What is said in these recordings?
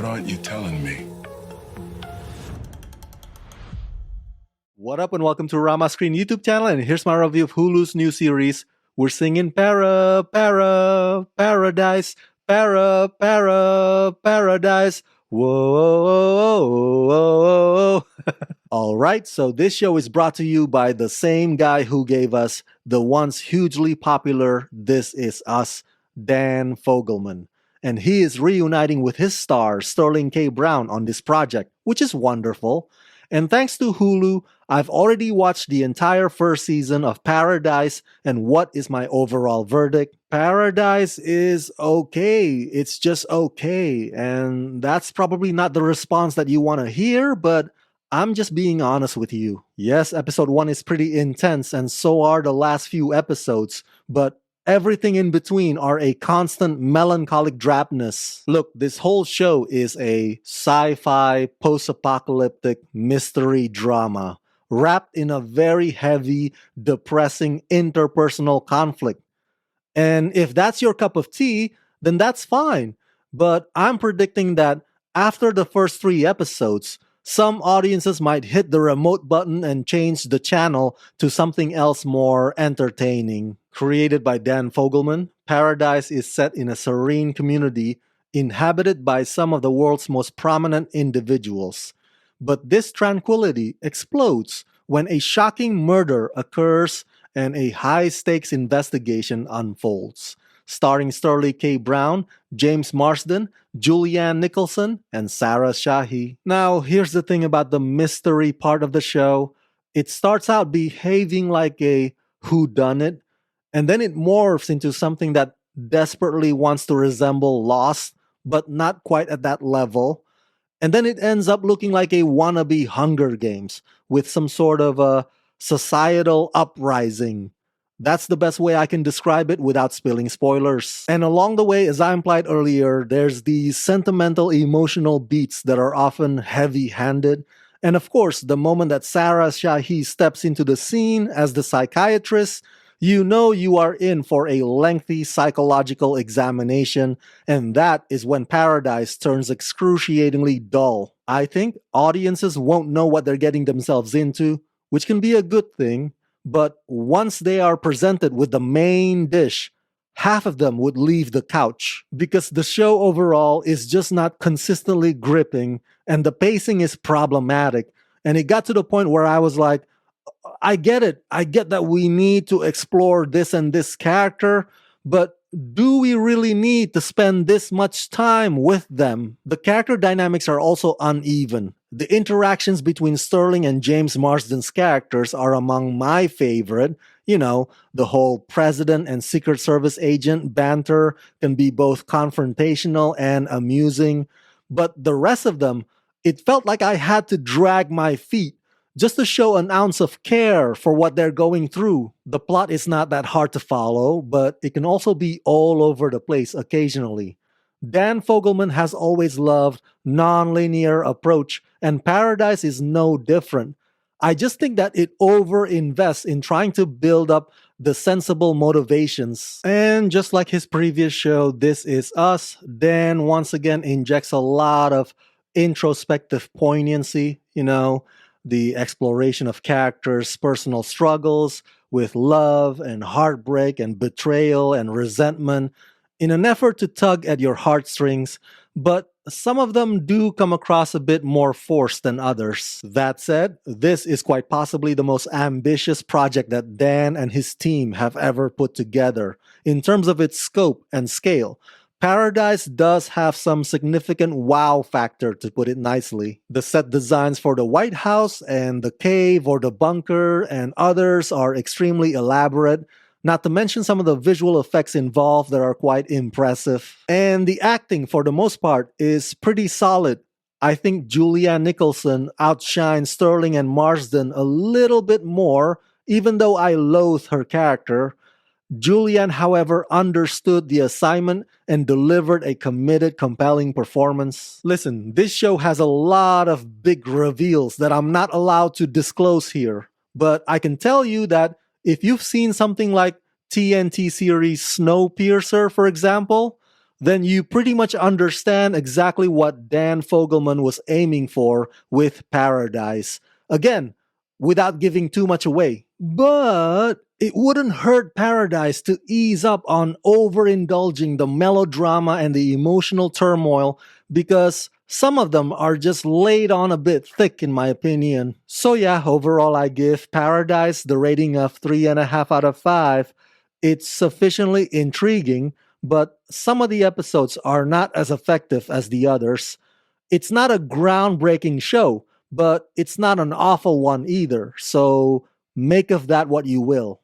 What aren't you telling me? What up and welcome to Rama Screen YouTube channel, and here's my review of Hulu's new series. We're singing paradise, paradise. Whoa. Alright, so this show is brought to you by the same guy who gave us the once hugely popular This Is Us, Dan Fogelman. And he is reuniting with his star, Sterling K. Brown, on this project, which is wonderful. And thanks to Hulu, I've already watched the entire first season of Paradise, and what is my overall verdict? Paradise is okay. It's just okay. And that's probably not the response that you want to hear, but I'm just being honest with you. Yes, episode 1 is pretty intense, and so are the last few episodes, but everything in between are a constant melancholic drabness. Look, this whole show is a sci-fi, post-apocalyptic mystery drama, wrapped in a very heavy, depressing interpersonal conflict. And if that's your cup of tea, then that's fine. But I'm predicting that after the first 3 episodes, some audiences might hit the remote button and change the channel to something else more entertaining. Created by Dan Fogelman, Paradise is set in a serene community inhabited by some of the world's most prominent individuals. But this tranquility explodes when a shocking murder occurs and a high-stakes investigation unfolds. Starring Sterling K. Brown, James Marsden, Julianne Nicholson, and Sarah Shahi. Now, here's the thing about the mystery part of the show. It starts out behaving like a whodunit, and then it morphs into something that desperately wants to resemble Lost, but not quite at that level. And then it ends up looking like a wannabe Hunger Games with some sort of a societal uprising. That's the best way I can describe it without spilling spoilers. And along the way, as I implied earlier, there's these sentimental, emotional beats that are often heavy-handed. And of course, the moment that Sarah Shahi steps into the scene as the psychiatrist, you know you are in for a lengthy psychological examination, and that is when Paradise turns excruciatingly dull. I think audiences won't know what they're getting themselves into, which can be a good thing. But once they are presented with the main dish, half of them would leave the couch because the show overall is just not consistently gripping and the pacing is problematic. And it got to the point where I was like, I get it. I get that we need to explore this and this character, but do we really need to spend this much time with them? The character dynamics are also uneven. The interactions between Sterling and James Marsden's characters are among my favorite. You know, the whole president and Secret Service agent banter can be both confrontational and amusing. But the rest of them, it felt like I had to drag my feet just to show an ounce of care for what they're going through. The plot is not that hard to follow, but it can also be all over the place occasionally. Dan Fogelman has always loved non-linear approach, and Paradise is no different. I just think that it over-invests in trying to build up the sensible motivations. And just like his previous show, This Is Us, Dan once again injects a lot of introspective poignancy, the exploration of characters' personal struggles with love and heartbreak and betrayal and resentment in an effort to tug at your heartstrings, but some of them do come across a bit more forced than others. That said, this is quite possibly the most ambitious project that Dan and his team have ever put together in terms of its scope and scale. Paradise does have some significant wow factor, to put it nicely. The set designs for the White House and the cave or the bunker and others are extremely elaborate, not to mention some of the visual effects involved that are quite impressive. And the acting, for the most part, is pretty solid. I think Julianne Nicholson outshines Sterling and Marsden a little bit more, even though I loathe her character. Julianne, however, understood the assignment and delivered a committed, compelling performance. Listen, this show has a lot of big reveals that I'm not allowed to disclose here, but I can tell you that if you've seen something like TNT series Snowpiercer, for example, then you pretty much understand exactly what Dan Fogelman was aiming for with Paradise. Again, without giving too much away. But it wouldn't hurt Paradise to ease up on overindulging the melodrama and the emotional turmoil because some of them are just laid on a bit thick, in my opinion. So, yeah, overall, I give Paradise the rating of 3.5 out of 5. It's sufficiently intriguing, but some of the episodes are not as effective as the others. It's not a groundbreaking show, but it's not an awful one either. So make of that what you will.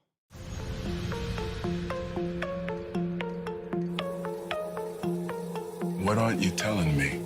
What aren't you telling me?